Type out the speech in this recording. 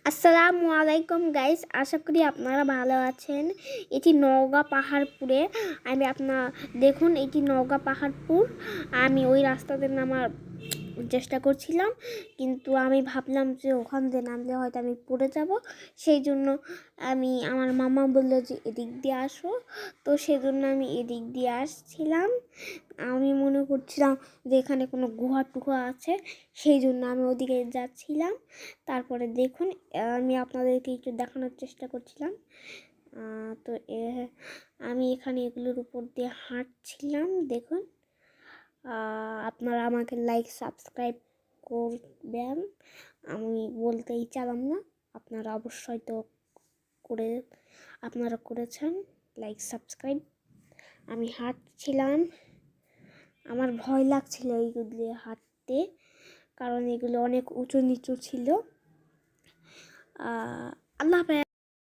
আসসালামু আলাইকুম গাইস, আশা করি আপনারা ভালো আছেন। এটি নওগাঁ পাহাড়পুরে। দেখুন, এটি নওগাঁ পাহাড়পুর। আমি ওই রাস্তাতে নামার চেষ্টা করছিলাম, কিন্তু আমি ভাবলাম যে ওখান দিয়ে নামলে হয়তো আমি পড়ে যাব। সেই জন্য আমার মামা বললো যে এদিক দিয়ে আসো, তো সেই জন্য আমি এদিক দিয়ে আসছিলাম। আমি মনে করছিলাম যে এখানে কোনো গুহা টুহা আছে, সেই জন্য আমি ওদিকে যাচ্ছিলাম। তারপরে দেখুন, আমি আপনাদেরকে একটু দেখানোর চেষ্টা করছিলাম। তো আমি এখানে এগুলোর উপর দিয়ে হাঁটছিলাম। দেখুন, আপনারা আমাকে লাইক সাবস্ক্রাইব করবেন। আমি বলতেই চালাম না, আপনারা অবশ্যই তো আপনারা করেছেন লাইক সাবস্ক্রাইব। আমি হাঁটছিলাম, আমার ভয় লাগছিল এইগুলো দিয়ে হাঁটতে, কারণ এগুলো অনেক উঁচু নিচু ছিল। আল্লাহ হাফেজ।